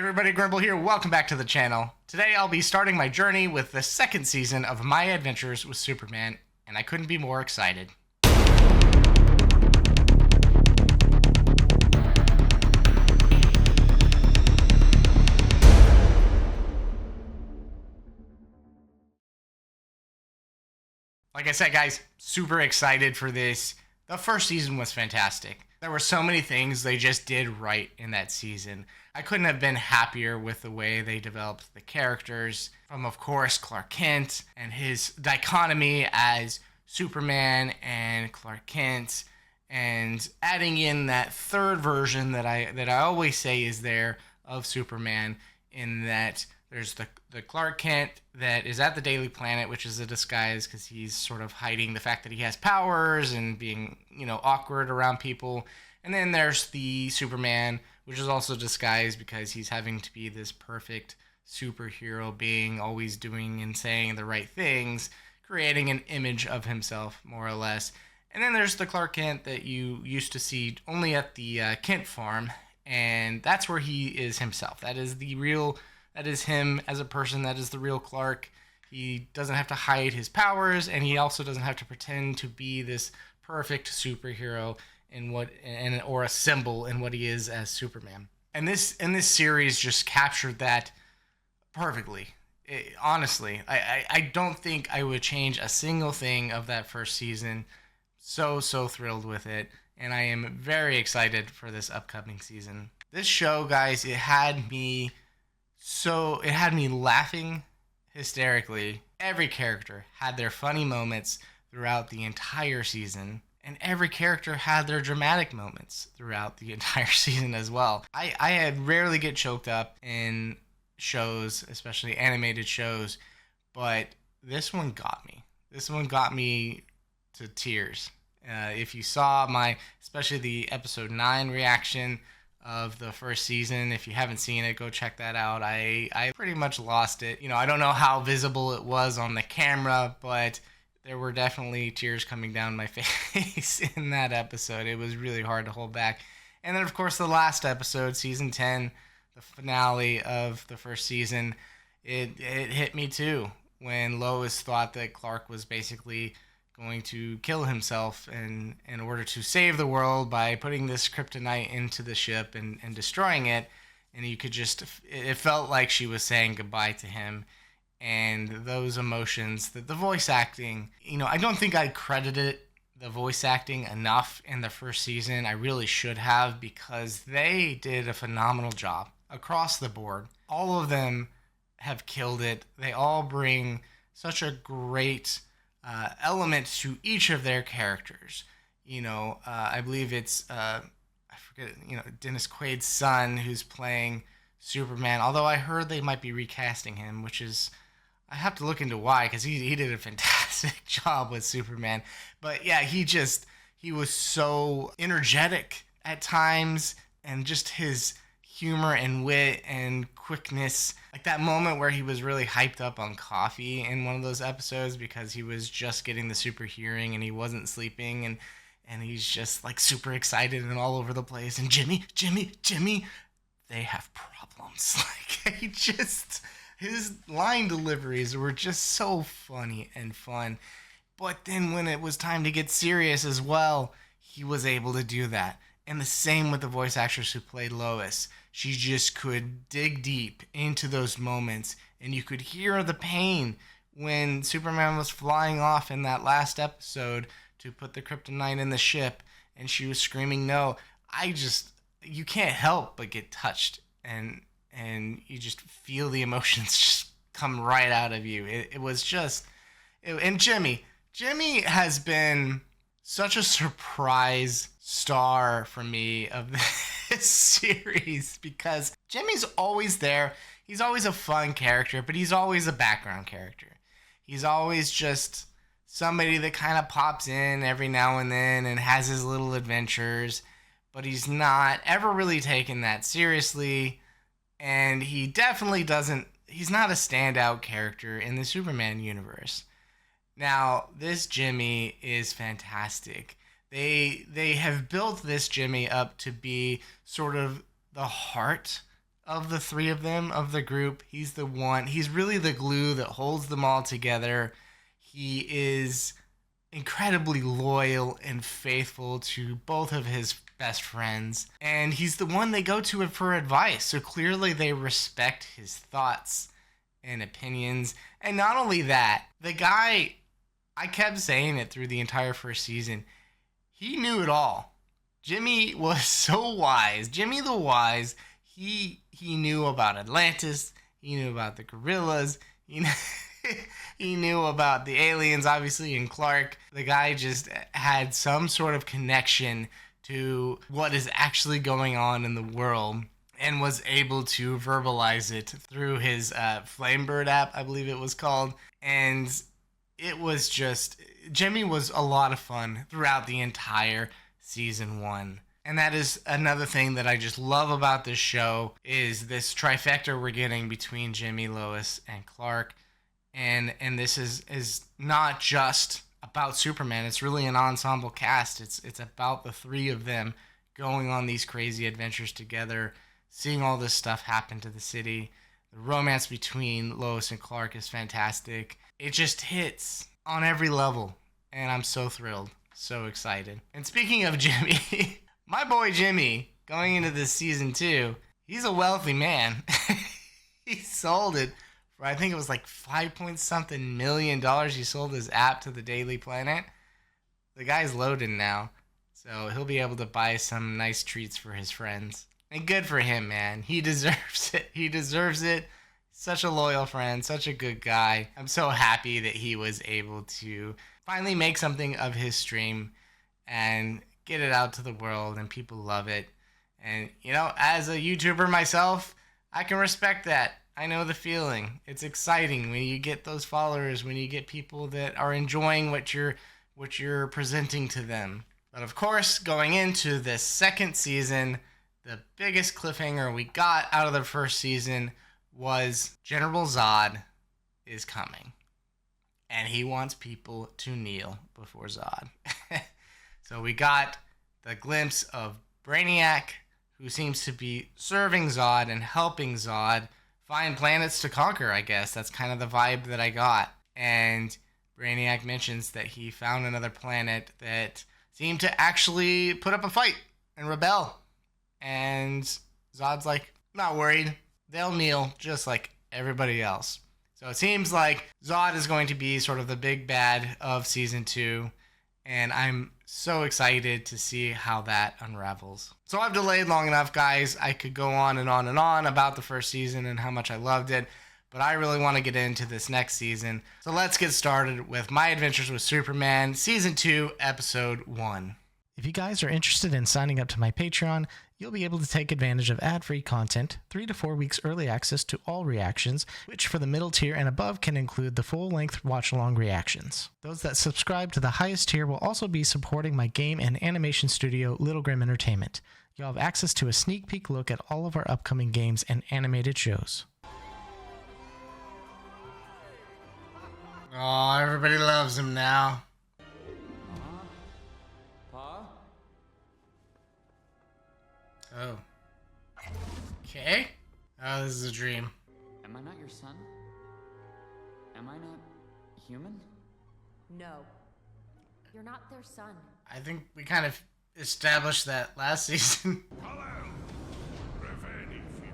Everybody, Grimble here. Welcome back to the channel. Today I'll be starting my journey with the second season of My Adventures with Superman, and I couldn't be more excited. Like I said, guys, super excited for this. The first season was fantastic. There were so many things they just did right in that season. I couldn't have been happier with the way they developed the characters, from, of course, Clark Kent and his dichotomy as Superman and Clark Kent, and adding in that third version that I always say is there of Superman, in that there's the Clark Kent that is at the Daily Planet, which is a disguise because he's sort of hiding the fact that he has powers and being, awkward around people. And then there's the Superman, which is also disguised because he's having to be this perfect superhero being, always doing and saying the right things, creating an image of himself, more or less. And then there's the Clark Kent that you used to see only at the Kent farm, and that's where he is himself. That is him as a person. That is the real Clark. He doesn't have to hide his powers, and he also doesn't have to pretend to be this perfect superhero or a symbol in what he is as Superman. And this series just captured that perfectly. Honestly, I don't think I would change a single thing of that first season. So thrilled with it, and I am very excited for this upcoming season. This show, guys, it had me laughing hysterically. Every character had their funny moments throughout the entire season, and every character had their dramatic moments throughout the entire season as well. I had rarely get choked up in shows, especially animated shows, but this one got me. This one got me to tears. If you saw especially the episode 9 reaction of the first season, if you haven't seen it, go check that out. I pretty much lost it. I don't know how visible it was on the camera, but there were definitely tears coming down my face in that episode. It was really hard to hold back. And then, of course, the last episode, season 10, the finale of the first season, it hit me too, when Lois thought that Clark was basically going to kill himself in order to save the world by putting this kryptonite into the ship and destroying it. And it felt like she was saying goodbye to him. And those emotions, the voice acting, I don't think I credited the voice acting enough in the first season. I really should have, because they did a phenomenal job across the board. All of them have killed it. They all bring such a great element to each of their characters. I believe it's I forget, Dennis Quaid's son who's playing Superman, although I heard they might be recasting him, which is, I have to look into why, because he did a fantastic job with Superman. But yeah, he was so energetic at times, and just his humor and wit and quickness, like that moment where he was really hyped up on coffee in one of those episodes because he was just getting the super hearing and he wasn't sleeping, and he's just like super excited and all over the place, and Jimmy, they have problems. Like, his line deliveries were just so funny and fun. But then when it was time to get serious as well, he was able to do that. And the same with the voice actress who played Lois. She just could dig deep into those moments, and you could hear the pain when Superman was flying off in that last episode to put the kryptonite in the ship, and she was screaming no. You can't help but get touched, and you just feel the emotions just come right out of you. And Jimmy has been such a surprise star for me of this series, because Jimmy's always there. He's always a fun character, but he's always a background character. He's always just somebody that kind of pops in every now and then and has his little adventures, but he's not ever really taken that seriously, and he definitely he's not a standout character in the Superman universe. Now, this Jimmy is fantastic. They have built this Jimmy up to be sort of the heart of the three of them, of the group. He's the one. He's really the glue that holds them all together. He is incredibly loyal and faithful to both of his best friends. And he's the one they go to for advice. So clearly they respect his thoughts and opinions. And not only that, the guy, I kept saying it through the entire first season, he knew it all. Jimmy was so wise. Jimmy the Wise, he knew about Atlantis. He knew about the gorillas. He knew about the aliens, obviously, and Clark. The guy just had some sort of connection to what is actually going on in the world and was able to verbalize it through his Flamebird app, I believe it was called. And it was just, Jimmy was a lot of fun throughout the entire season 1. And that is another thing that I just love about this show, is this trifecta we're getting between Jimmy, Lois, and Clark. And this is not just about Superman. It's really an ensemble cast. It's about the three of them going on these crazy adventures together, seeing all this stuff happen to the city. The romance between Lois and Clark is fantastic. It just hits on every level, and I'm so thrilled, so excited. And speaking of Jimmy, my boy Jimmy, going into this season 2, he's a wealthy man. He sold it. I think it was like $5 million he sold his app to the Daily Planet. The guy's loaded now, so he'll be able to buy some nice treats for his friends. And good for him, man. He deserves it. He deserves it. Such a loyal friend, such a good guy. I'm so happy that he was able to finally make something of his stream and get it out to the world, and people love it. And, you know, as a YouTuber myself, I can respect that. I know the feeling. It's exciting when you get those followers, when you get people that are enjoying what you're presenting to them. But of course, going into this second season, the biggest cliffhanger we got out of the first season was General Zod is coming. And he wants people to kneel before Zod. So we got the glimpse of Brainiac, who seems to be serving Zod and helping Zod find planets to conquer, I guess. That's kind of the vibe that I got. And Brainiac mentions that he found another planet that seemed to actually put up a fight and rebel. And Zod's like, not worried. They'll kneel just like everybody else. So it seems like Zod is going to be sort of the big bad of season 2. And I'm so excited to see how that unravels. So I've delayed long enough, guys. I could go on and on and on about the first season and how much I loved it, but I really want to get into this next season. So let's get started with My Adventures with Superman, Season 2, Episode 1. If you guys are interested in signing up to my Patreon, you'll be able to take advantage of ad-free content, 3 to 4 weeks early access to all reactions, which for the middle tier and above can include the full-length watch-along reactions. Those that subscribe to the highest tier will also be supporting my game and animation studio, Little Grim Entertainment. You'll have access to a sneak peek look at all of our upcoming games and animated shows. Oh, everybody loves him now. Oh. Okay. Oh, this is a dream. Am I not your son? Am I not human? No. You're not their son. I think we kind of established that last season. Hello, revenge you.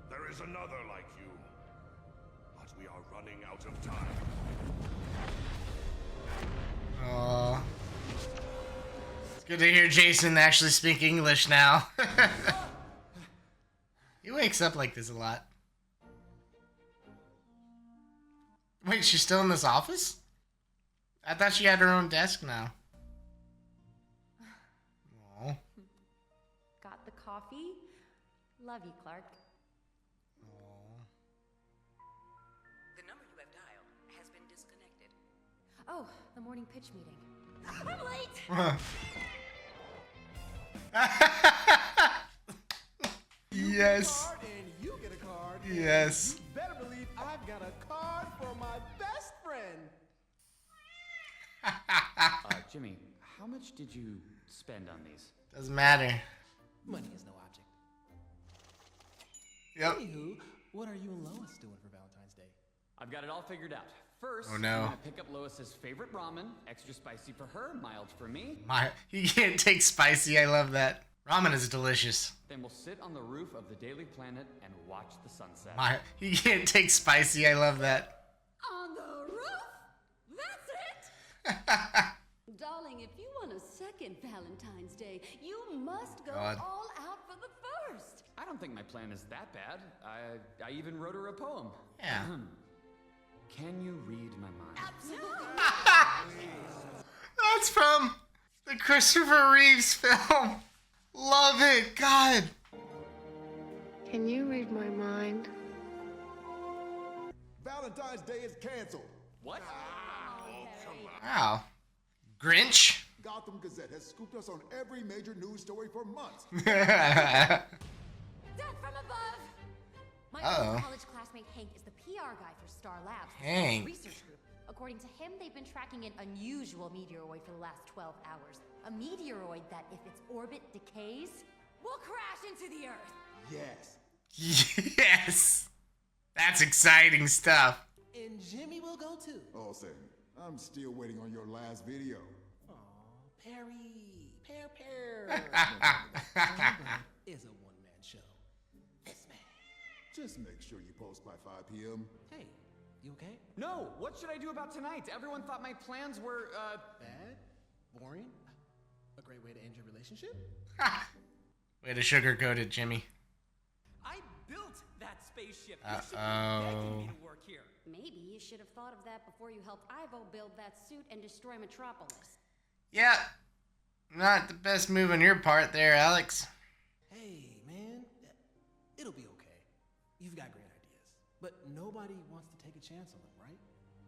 There is another like you, but we are running out of time. Aww. It's good to hear Jason actually speak English now. He wakes up like this a lot. Wait, she's still in this office? I thought she had her own desk now. Aww. Got the coffee? Love you, Clark. Aww. The number you have dialed has been disconnected. Oh, the morning pitch meeting. I'm late! Yes. And you get a card. Yes. You better believe I've got a card for my best friend. Jimmy, how much did you spend on these? Doesn't matter. Money is no object. Yep. Anywho, what are you and Lois doing for Valentine's Day? I've got it all figured out. First, Oh, no. I'm gonna pick up Lois's favorite ramen, extra spicy for her, mild for me. You can't take spicy. I love that. Ramen is delicious. Then we'll sit on the roof of the Daily Planet and watch the sunset. You can't take spicy. I love that. On the roof? That's it! Darling, if you want a second Valentine's Day, you must go God. all out for the first. I don't think my plan is that bad. I even wrote her a poem. Yeah. Can you read my mind? Absolutely. That's from the Christopher Reeves film. Love it. God. Can you read my mind? Valentine's Day is canceled. What? Wow. Grinch? Gotham Gazette has scooped us on every major news story for months. Death from above! My Uh-oh. old college classmate Hank is the PR guy for Star Labs, the Hank. research group. According to him, they've been tracking an unusual meteoroid for the last 12 hours. A meteoroid that, if its orbit decays, will crash into the Earth. Yes. Yes. That's exciting stuff. And Jimmy will go too. Oh, Sam, I'm still waiting on your last video. Aw, Perry. Grimble is a one-man show. This man. Just make sure you post by 5 p.m. Hey, you okay? No, what should I do about tonight? Everyone thought my plans were, Bad? Boring? A great way to end your relationship? Way to sugarcoat it, Jimmy. I built that spaceship. Uh-oh. You should be begging me to work here. Maybe you should have thought of that before you helped Ivo build that suit and destroy Metropolis. Yeah. Not the best move on your part there, Alex. Hey, man. It'll be okay. You've got great ideas. But nobody wants to take a chance on them, right?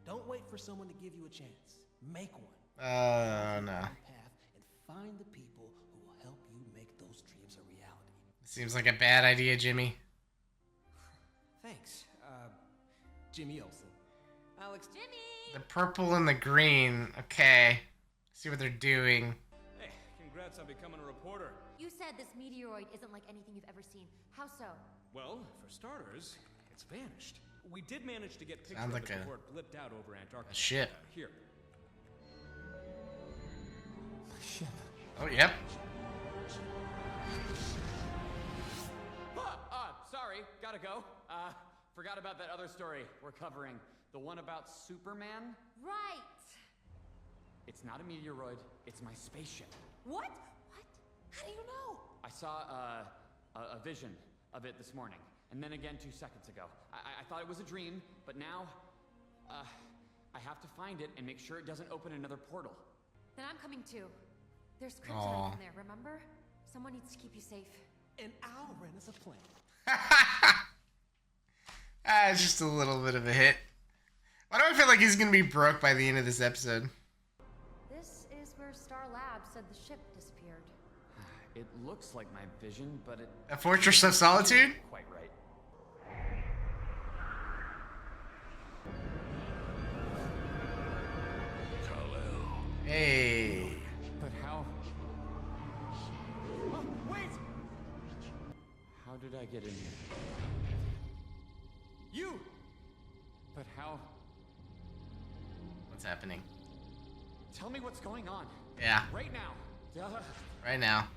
Don't wait for someone to give you a chance. Make one. Oh, no. Path and find the people who will help you make those dreams a reality. Seems like a bad idea, Jimmy. Thanks, Jimmy Olsen. Alex, Jimmy! The purple and the green. Okay. See what they're doing. Hey, congrats on becoming a reporter. You said this meteoroid isn't like anything you've ever seen. How so? Well, for starters, it's vanished. We did manage to get pictures Sounds of like it a- before it blipped out over Antarctica. a ship. Here. Oh, yep. Sorry, gotta go. Forgot about that other story we're covering. The one about Superman? Right! It's not a meteoroid, it's my spaceship. What? What? How do you know? I saw a vision of it this morning, and then again 2 seconds ago. I thought it was a dream, but now, I have to find it and make sure it doesn't open another portal. Then I'm coming too. There's Aw. kryptonite in there, remember? Someone needs to keep you safe. and I'll rent us a plane. It's just a little bit of a hit. Why do I feel like he's gonna be broke by the end of this episode? This is where Star Labs said the ship disappeared. It looks like my vision, but it A Fortress of Solitude? isn't quite right. Jor-el. Hey. But how? Oh, wait! How did I get in here? You! But how? What's happening? Tell me what's going on. Yeah, Right now. Duh. right now.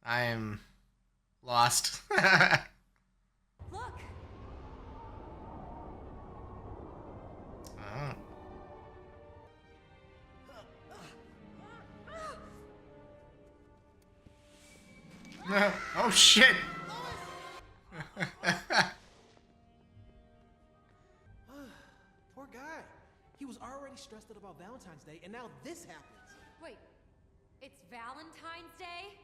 I am lost. Look! Oh. Oh shit! Poor guy. He was already stressed out about Valentine's Day, and now this happens. Wait, it's Valentine's Day?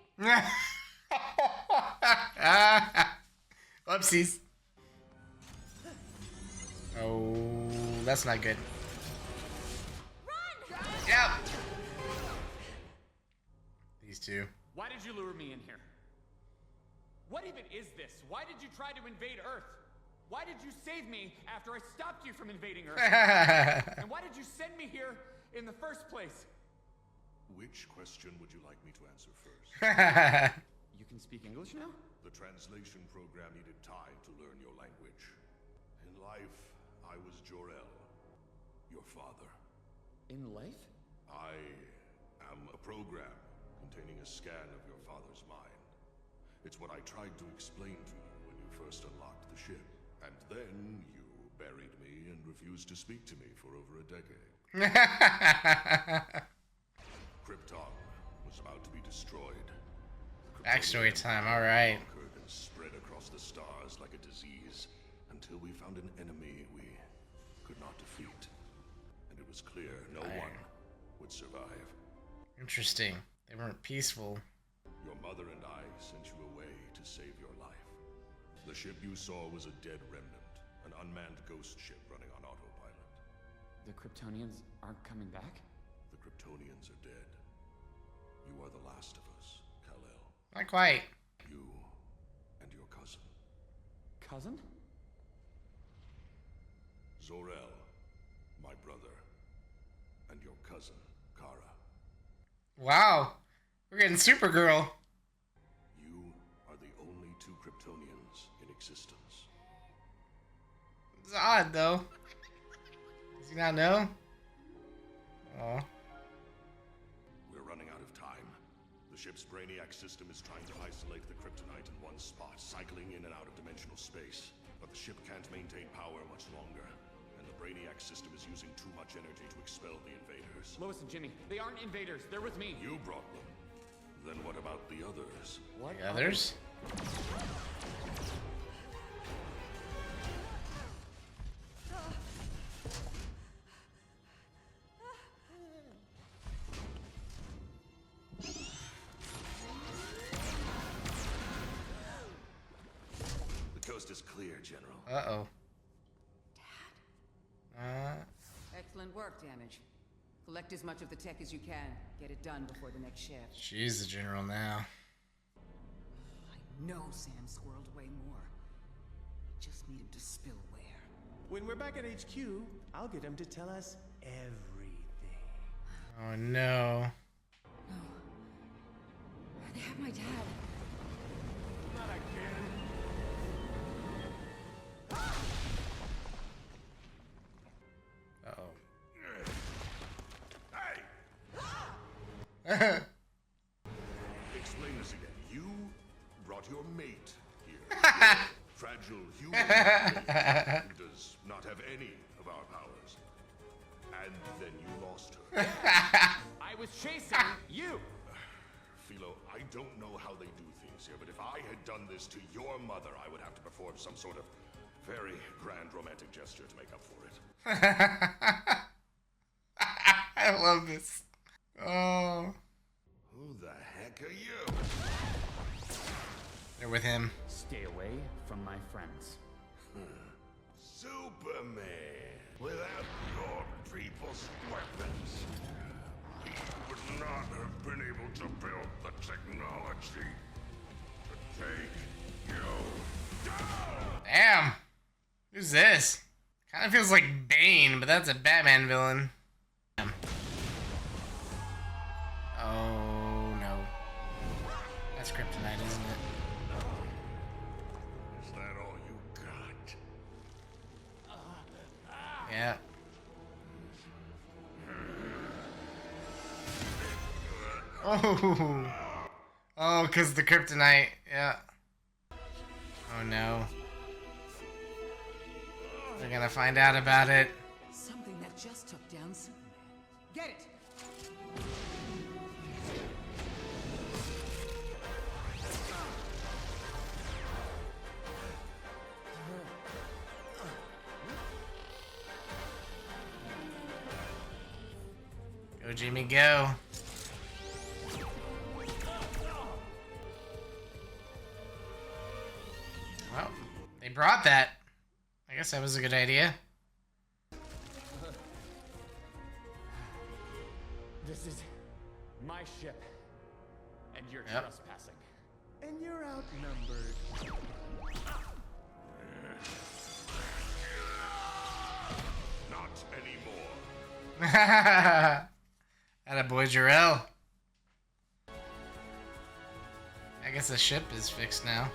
Whoopsies. Oh, that's not good. Run! Yep. These two. Why did you lure me in here? What even is this? Why did you try to invade Earth? Why did you save me after I stopped you from invading Earth? And why did you send me here in the first place? Which question would you like me to answer first? You can speak English now? The translation program needed time to learn your language. In life, I was Jor-el, your father. In life? I am a program containing a scan of your father's mind. It's what I tried to explain to you when you first unlocked the ship. And then you buried me and refused to speak to me for over a decade. Krypton was about to be destroyed. Backstory time, alright. Conquered and spread across the stars like a disease until we found an enemy we could not defeat. And it was clear no one would survive. Interesting. They weren't peaceful. Your mother and I sent you away to save your life. The ship you saw was a dead remnant, an unmanned ghost ship running on autopilot. The Kryptonians aren't coming back? The Kryptonians are dead. You are the last of us, Kal-El. Not quite. You and your cousin. Cousin? Jor-El, my brother, and your cousin, Kara. Wow. We're getting Supergirl. You are the only two Kryptonians in existence. It's odd, though. Does he not know? Oh. We're running out of time. The ship's Brainiac system is trying to isolate the kryptonite in one spot, cycling in and out of dimensional space. But the ship can't maintain power much longer, and the Brainiac system is using too much energy to expel the invaders. Lois and Jimmy, they aren't invaders. They're with me. You brought them. Then what about the others? What? The others? The coast is clear, General. Uh-oh. Excellent work, Damage. Collect as much of the tech as you can. Get it done before the next shift. She's the general now. I know Sam squirreled away more. Just need him to spill where. When we're back at HQ, I'll get him to tell us everything. Oh no. No. They have my dad. Not again. Uh-oh. Hey! Explain this again. You brought your mate here. Fragile human mate who does not have any of our powers. And then you lost her. I was chasing you. Philo, I don't know how they do things here, but if I had done this to your mother, I would have to perform some sort of very grand romantic gesture to make up for it. I love this. Oh. Who the heck are you? They're with him. Stay away from my friends. Superman! Without your people's weapons, he would not have been able to build the technology to take you down! Damn. Who's this? Kind of feels like Bane, but that's a Batman villain. Damn. Oh no. That's kryptonite, isn't it? Is that all you got? Yeah. Oh. Oh, because the kryptonite. Yeah. Oh no. They're gonna find out about it. Something that just took down Superman. Get it! Go, Jimmy, go. Well, they brought that. I guess that was a good idea. This is my ship, and you're Yep. trespassing. And you're outnumbered. Not anymore. Attaboy, jor-el. I guess the ship is fixed now.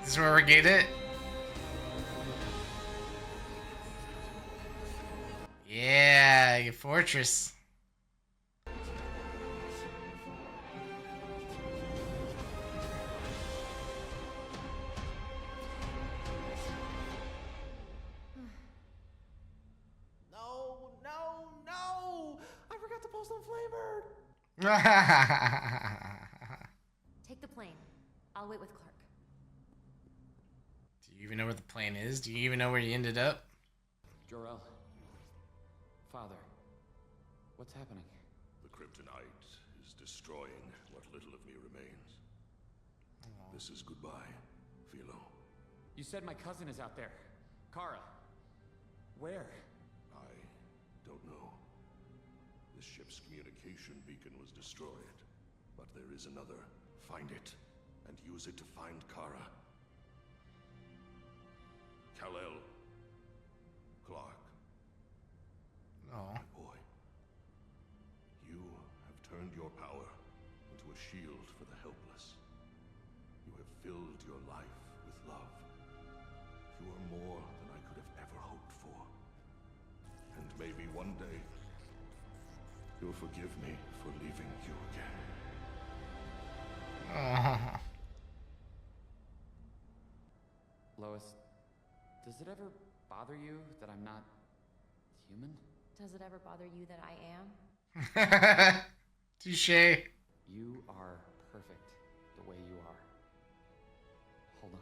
This is where we get it. Yeah, your fortress. No! I forgot to post on Flavor. Take the plane. I'll wait with Clark. Do you even know where the plane is? Do you even know where you ended up? Jor-el. Father. What's happening? The kryptonite is destroying what little of me remains. This is goodbye, Philo. You said my cousin is out there. Kara. Where? I don't know. This ship's communication beacon was destroyed, but there is another. Find it, and use it to find Kara. Kal-El. Clark. Oh. My boy. You have turned your power into a shield for the helpless. You have filled your life with love. You are more than I could have ever hoped for. And maybe one day, you'll forgive me for leaving you again. Oh. Lois, does it ever bother you that I'm not human? Does it ever bother you that I am? Touché. You are perfect the way you are. Hold on.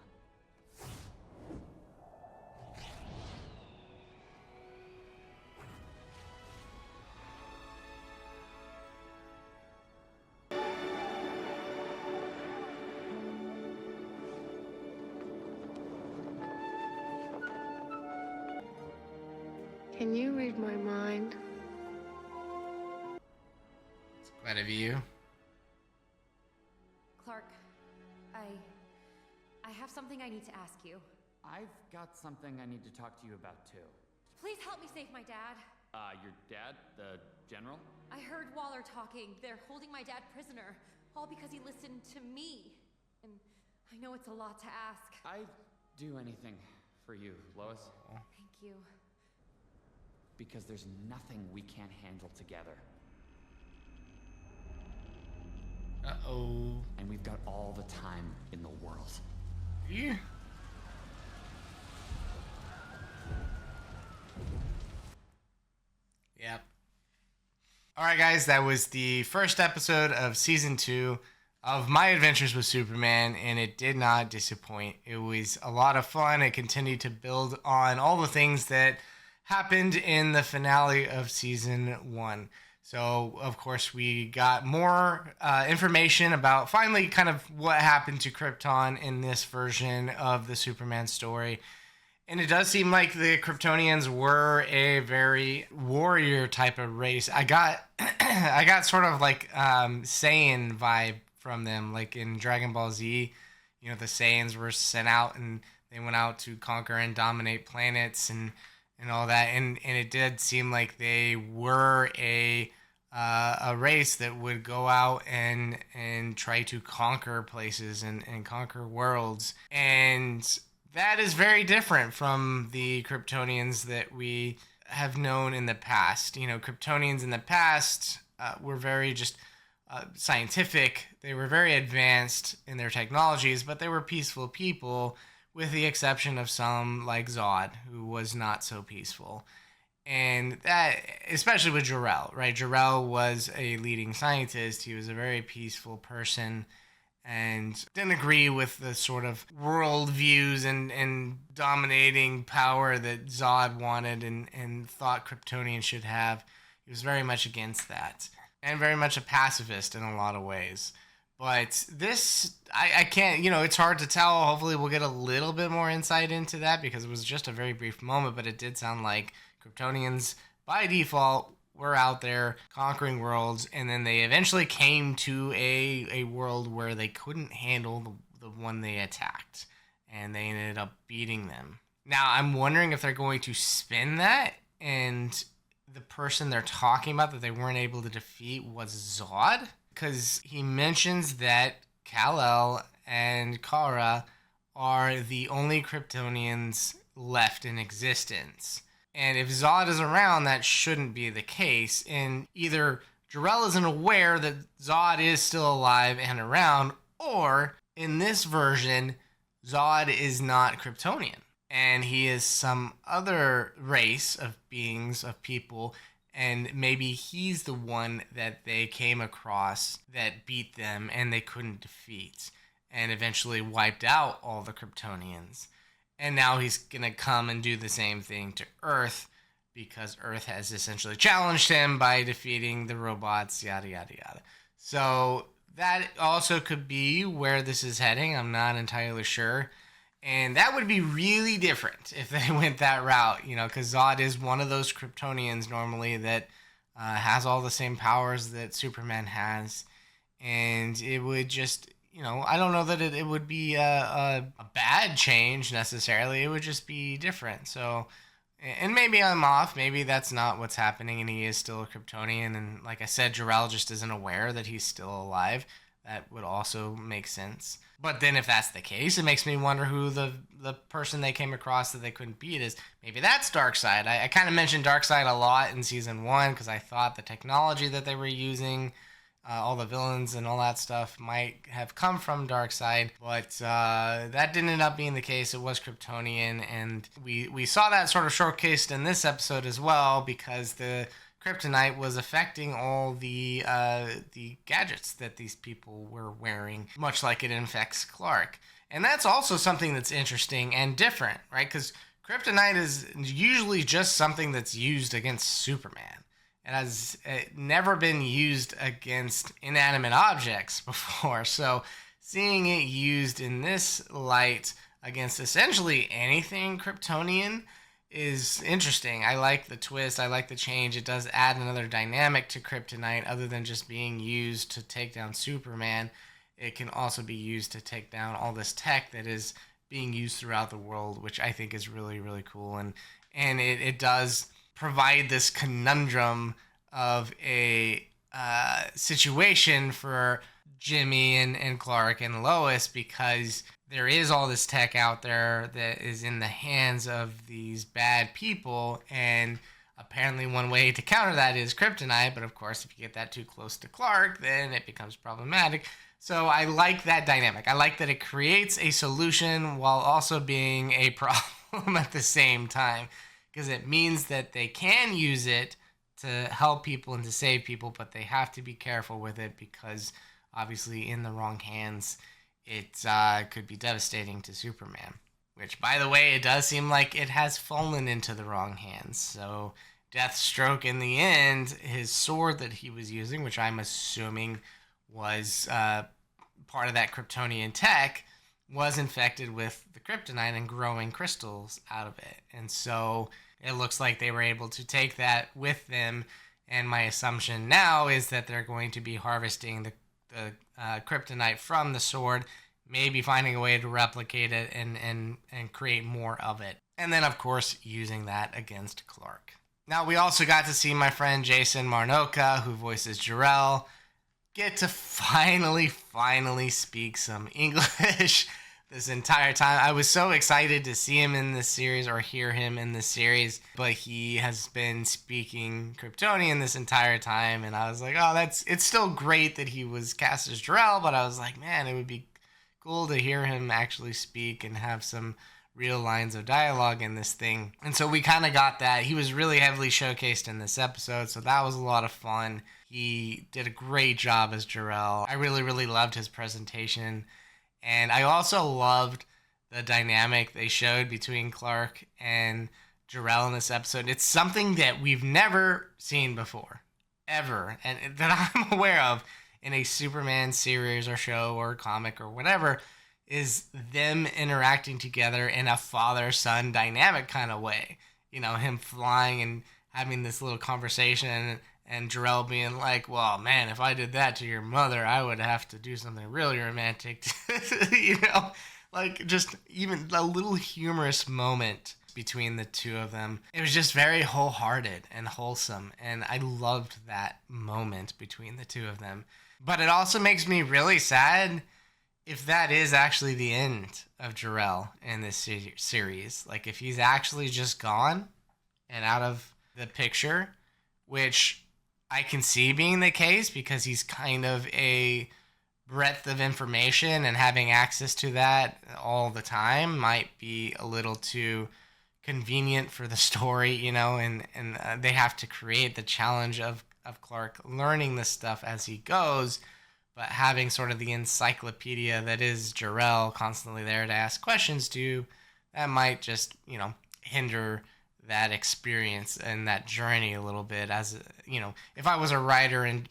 Can you read my mind? It's quite a view. Clark, I have something I need to ask you. I've got something I need to talk to you about too. Please help me save my dad. Your dad, the general? I heard Waller talking. They're holding my dad prisoner, all because he listened to me. And I know it's a lot to ask. I'd do anything for you, Lois. Thank you. Because there's nothing we can't handle together. Uh-oh. And we've got all the time in the world. Yeah. Yep. Alright guys, that was the first episode of Season 2 of My Adventures with Superman, and it did not disappoint. It was a lot of fun. It continued to build on all the things that happened in the finale of Season 1. So, of course, we got more information about finally kind of what happened to Krypton in this version of the Superman story. And it does seem like the Kryptonians were a very warrior type of race. I got I got sort of like Saiyan vibe from them, like in Dragon Ball Z. You know, the Saiyans were sent out and they went out to conquer and dominate planets and all that. And it did seem like they were a race that would go out and try to conquer places and conquer worlds. And that is very different from the Kryptonians that we have known in the past. You know, Kryptonians in the past were very just scientific. They were very advanced in their technologies, but they were peaceful people, with the exception of some like Zod, who was not so peaceful. And that, especially with Jor-el, right? Jor-el was a leading scientist. He was a very peaceful person and didn't agree with the sort of world views and dominating power that Zod wanted and thought Kryptonians should have. He was very much against that, and very much a pacifist in a lot of ways. But this, I can't, you know, it's hard to tell. Hopefully we'll get a little bit more insight into that, because it was just a very brief moment, but it did sound like Kryptonians, by default, were out there conquering worlds, and then they eventually came to a world where they couldn't handle the one they attacked, and they ended up beating them. Now, I'm wondering if they're going to spin that, and the person they're talking about that they weren't able to defeat was Zod, because he mentions that Kal-El and Kara are the only Kryptonians left in existence. And if Zod is around, that shouldn't be the case. And either Jor-el isn't aware that Zod is still alive and around, or in this version, Zod is not Kryptonian. And he is some other race of beings, of people, and maybe he's the one that they came across that beat them and they couldn't defeat, and eventually wiped out all the Kryptonians. And now he's going to come and do the same thing to Earth, because Earth has essentially challenged him by defeating the robots, yada, yada, yada. So that also could be where this is heading. I'm not entirely sure. And that would be really different if they went that route, because Zod is one of those Kryptonians normally that has all the same powers that Superman has. And it would just, I don't know that it would be a bad change necessarily. It would just be different. So, and maybe I'm off. Maybe that's not what's happening and he is still a Kryptonian. And like I said, Jor-el just isn't aware that he's still alive. That would also make sense. But then if that's the case, it makes me wonder who the person they came across that they couldn't beat is. Maybe that's Darkseid. I kind of mentioned Darkseid a lot in Season 1 because I thought the technology that they were using, all the villains and all that stuff, might have come from Darkseid. But that didn't end up being the case. It was Kryptonian. And we saw that sort of showcased in this episode as well, because the kryptonite was affecting all the gadgets that these people were wearing, much like it infects Clark. And that's also something that's interesting and different, right? Because kryptonite is usually just something that's used against Superman. It has never been used against inanimate objects before. So seeing it used in this light against essentially anything Kryptonian is interesting. I like the twist. I like the change. It does add another dynamic to kryptonite other than just being used to take down Superman. It can also be used to take down all this tech that is being used throughout the world, which I think is really, really cool. And it does provide this conundrum of a situation for Jimmy and Clark and Lois, because there is all this tech out there that is in the hands of these bad people, and apparently one way to counter that is kryptonite, but of course if you get that too close to Clark, then it becomes problematic. So I like that dynamic. I like that it creates a solution while also being a problem at the same time, because it means that they can use it to help people and to save people, but they have to be careful with it, because obviously in the wrong hands, it could be devastating to Superman. Which, by the way, it does seem like it has fallen into the wrong hands. So Deathstroke, in the end, his sword that he was using, which I'm assuming was part of that Kryptonian tech, was infected with the kryptonite and growing crystals out of it. And so it looks like they were able to take that with them. And my assumption now is that they're going to be harvesting the kryptonite from the sword, maybe finding a way to replicate it and create more of it. And then, of course, using that against Clark. Now, we also got to see my friend Jason Marnocha, who voices Jor-el, get to finally speak some English this entire time. I was so excited to see him in this series, or hear him in this series, but he has been speaking Kryptonian this entire time, and I was like, oh, it's still great that he was cast as Jor-el, but I was like, man, it would be cool to hear him actually speak and have some real lines of dialogue in this thing. And so we kind of got that. He was really heavily showcased in this episode, so that was a lot of fun. He did a great job as Jor-el. I really, really loved his presentation. And I also loved the dynamic they showed between Clark and Jor-el in this episode. It's something that we've never seen before, ever, and that I'm aware of in a Superman series or show or comic or whatever, is them interacting together in a father-son dynamic kind of way. You know, him flying and having this little conversation, and Jor-el being like, well, man, if I did that to your mother, I would have to do something really romantic. You know, like just even a little humorous moment between the two of them. It was just very wholehearted and wholesome, and I loved that moment between the two of them. But it also makes me really sad if that is actually the end of Jor-el in this series. Like, if he's actually just gone and out of the picture, which I can see being the case because he's kind of a breadth of information, and having access to that all the time might be a little too convenient for the story, you know, and they have to create the challenge of Clark learning this stuff as he goes, but having sort of the encyclopedia that is Jor-el constantly there to ask questions to, that might just, you know, hinder that experience and that journey a little bit. As, you know, if I was a writer and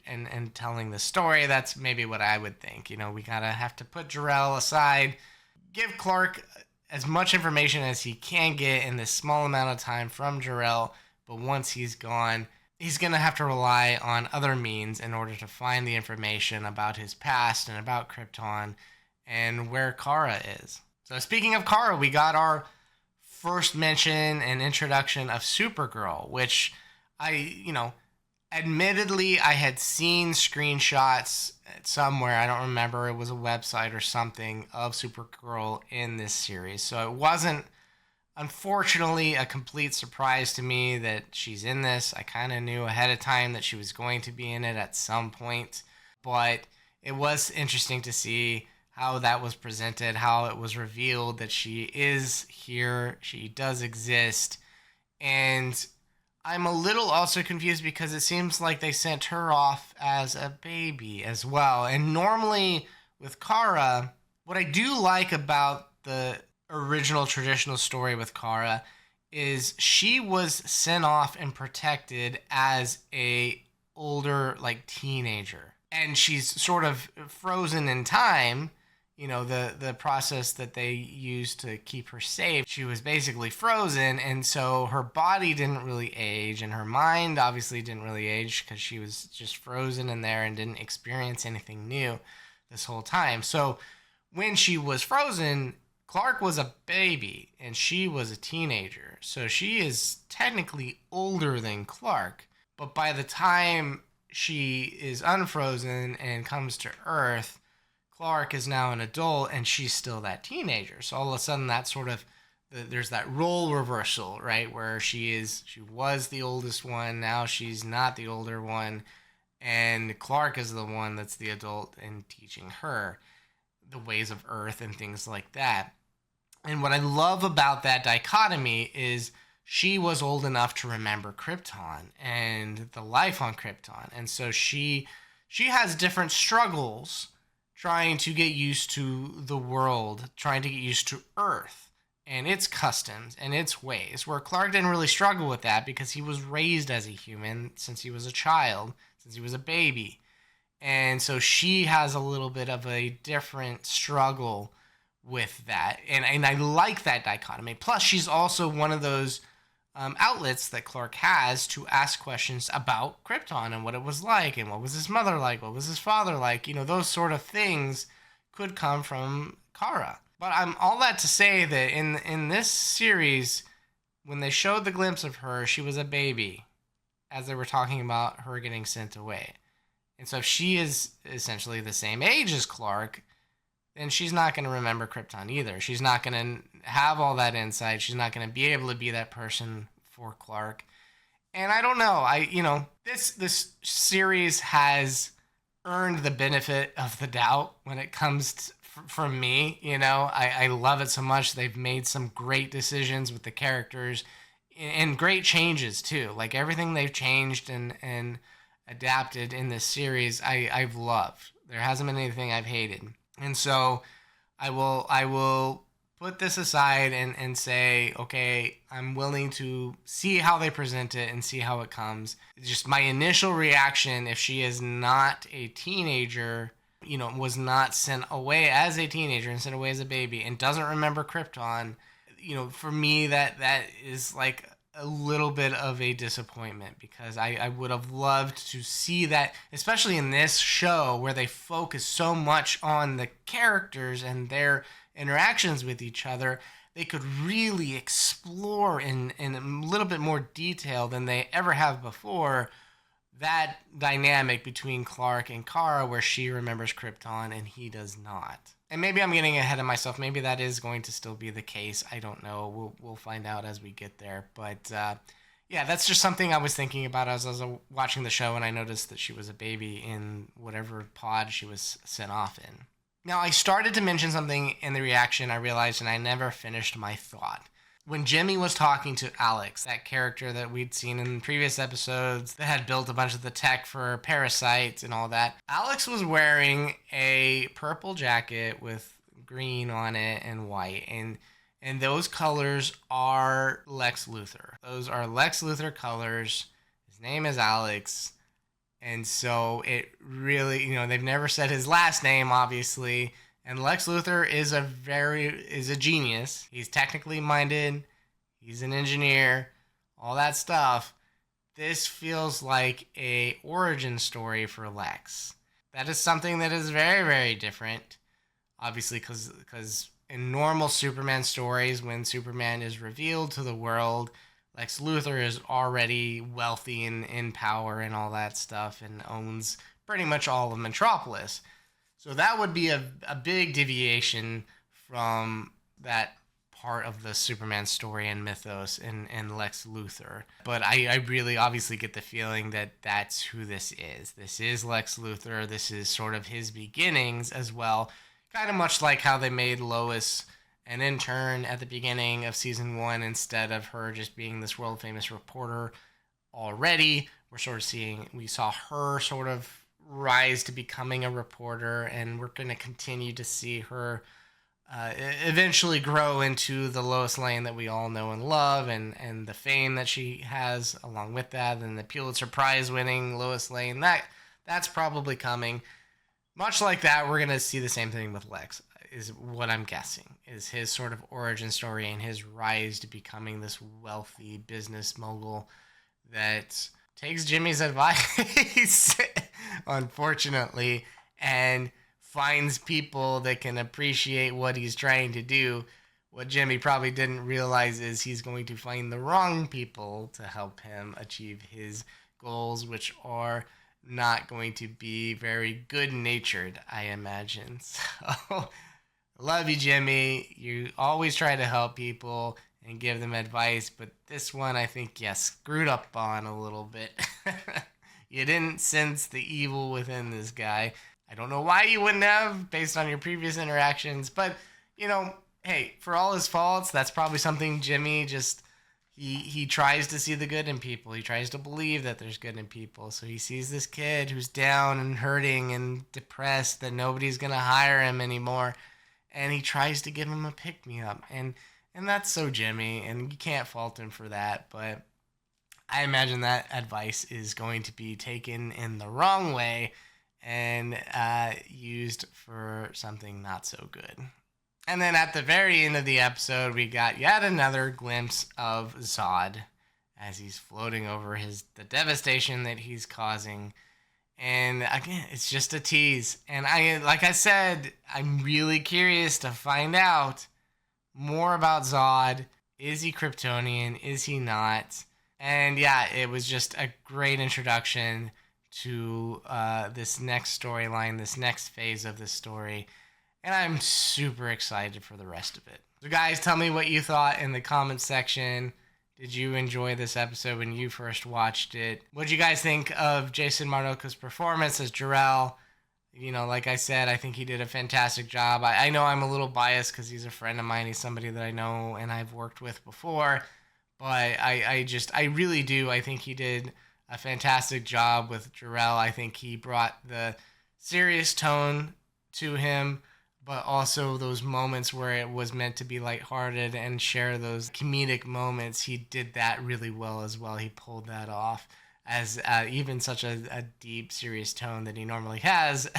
telling the story, that's maybe what I would think. You know, we gotta have to put Jor-el aside, give Clark as much information as he can get in this small amount of time from Jor-el, but once he's gone, he's going to have to rely on other means in order to find the information about his past and about Krypton and where Kara is. So speaking of Kara, we got our first mention and introduction of Supergirl, which admittedly, I had seen screenshots somewhere. I don't remember. It was a website or something of Supergirl in this series. So it wasn't, unfortunately, a complete surprise to me that she's in this. I kind of knew ahead of time that she was going to be in it at some point. But it was interesting to see how that was presented, how it was revealed that she is here. She does exist. And I'm a little also confused because it seems like they sent her off as a baby as well. And normally with Kara, what I do like about the original traditional story with Kara is she was sent off and protected as a older, like, teenager. And she's sort of frozen in time. You know, the process that they used to keep her safe, she was basically frozen, and so her body didn't really age, and her mind obviously didn't really age because she was just frozen in there and didn't experience anything new this whole time. So when she was frozen, Clark was a baby, and she was a teenager. So she is technically older than Clark, but by the time she is unfrozen and comes to Earth, Clark is now an adult and she's still that teenager. So all of a sudden that sort of, there's that role reversal, right? Where she was the oldest one, now she's not the older one, and Clark is the one that's the adult and teaching her the ways of Earth and things like that. And what I love about that dichotomy is she was old enough to remember Krypton and the life on Krypton. And so she has different struggles trying to get used to the world, trying to get used to Earth and its customs and its ways, where Clark didn't really struggle with that because he was raised as a human since he was a child, since he was a baby. And so she has a little bit of a different struggle with that. And I like that dichotomy. Plus, she's also one of those outlets that Clark has to ask questions about Krypton and what it was like, and what was his mother like, what was his father like. You know, those sort of things could come from Kara. But I'm all that to say that in this series, when they showed the glimpse of her, she was a baby, as they were talking about her getting sent away. And so if she is essentially the same age as Clark, then she's not going to remember Krypton either. She's not going to have all that insight. She's not going to be able to be that person for Clark. And I don't know. This series has earned the benefit of the doubt when it comes from me. You know, I love it so much. They've made some great decisions with the characters and great changes too. Like everything they've changed and adapted in this series, I've loved. There hasn't been anything I've hated. And so I will put this aside and say, okay, I'm willing to see how they present it and see how it comes. Just my initial reaction, if she is not a teenager, you know, was not sent away as a teenager and sent away as a baby and doesn't remember Krypton, you know, for me that is like a little bit of a disappointment, because I would have loved to see that, especially in this show where they focus so much on the characters and their interactions with each other. They could really explore in a little bit more detail than they ever have before that dynamic between Clark and Kara, where she remembers Krypton and he does not. And maybe I'm getting ahead of myself. Maybe that is going to still be the case. I don't know. We'll find out as we get there. But yeah, that's just something I was thinking about as I was watching the show, and I noticed that she was a baby in whatever pod she was sent off in. Now, I started to mention something in the reaction I realized, and I never finished my thought. When Jimmy was talking to Alex, that character that we'd seen in previous episodes that had built a bunch of the tech for parasites and all that, Alex was wearing a purple jacket with green on it and white. And those colors are Lex Luthor. Those are Lex Luthor colors. His name is Alex. And so it really, they've never said his last name, obviously. And Lex Luthor is a genius. He's technically minded. He's an engineer. All that stuff. This feels like a origin story for Lex. That is something that is very, very different. Obviously, because in normal Superman stories, when Superman is revealed to the world, Lex Luthor is already wealthy and in power and all that stuff and owns pretty much all of Metropolis. So that would be a big deviation from that part of the Superman story and mythos and Lex Luthor. But I really obviously get the feeling that that's who this is. This is Lex Luthor. This is sort of his beginnings as well. Kind of much like how they made Lois an intern at the beginning of season 1 instead of her just being this world famous reporter already. We saw her sort of rise to becoming a reporter, and we're going to continue to see her eventually grow into the Lois Lane that we all know and love, and the fame that she has along with that, and the Pulitzer Prize winning Lois Lane. That's probably coming. Much like that, we're going to see the same thing with Lex, is what I'm guessing, is his sort of origin story and his rise to becoming this wealthy business mogul that takes Jimmy's advice, unfortunately, and finds people that can appreciate what he's trying to do. What Jimmy probably didn't realize is he's going to find the wrong people to help him achieve his goals, which are not going to be very good-natured, I imagine. So, love you, Jimmy. You always try to help people and give them advice, but this one I think, screwed up on a little bit. You didn't sense the evil within this guy. I don't know why you wouldn't have, based on your previous interactions, but, hey, for all his faults, that's probably something Jimmy just, he tries to see the good in people. He tries to believe that there's good in people. So he sees this kid who's down and hurting and depressed that nobody's going to hire him anymore, and he tries to give him a pick-me-up, and that's so Jimmy, and you can't fault him for that, but I imagine that advice is going to be taken in the wrong way and used for something not so good. And then at the very end of the episode, we got yet another glimpse of Zod as he's floating over the devastation that he's causing. And again, it's just a tease. And like I said, I'm really curious to find out more about Zod. Is he Kryptonian? Is he not? And yeah, it was just a great introduction to this next storyline, this next phase of the story. And I'm super excited for the rest of it. So guys, tell me what you thought in the comments section. Did you enjoy this episode when you first watched it? What did you guys think of Jason Marnocha's performance as Jor-el? Like I said, I think he did a fantastic job. I know I'm a little biased because he's a friend of mine. He's somebody that I know and I've worked with before. But I really do. I think he did a fantastic job with Jor-el. I think he brought the serious tone to him, but also those moments where it was meant to be lighthearted and share those comedic moments. He did that really well as well. He pulled that off as even such a deep, serious tone that he normally has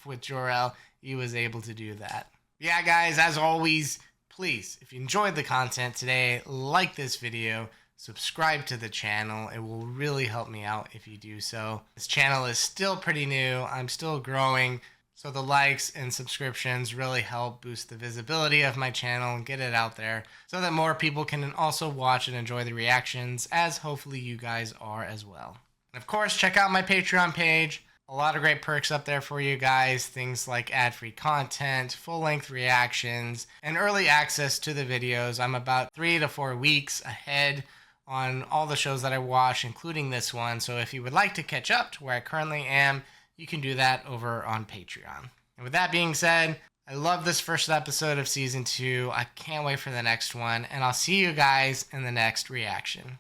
with Jor-el. He was able to do that. Yeah, guys, as always, please, if you enjoyed the content today, like this video, subscribe to the channel. It will really help me out if you do so. This channel is still pretty new. I'm still growing. So the likes and subscriptions really help boost the visibility of my channel and get it out there so that more people can also watch and enjoy the reactions, as hopefully you guys are as well. And of course, check out my Patreon page. A lot of great perks up there for you guys. Things like ad-free content, full-length reactions, and early access to the videos. I'm about 3 to 4 weeks ahead on all the shows that I watch, including this one. So if you would like to catch up to where I currently am, you can do that over on Patreon. And with that being said, I love this first episode of Season 2. I can't wait for the next one, and I'll see you guys in the next reaction.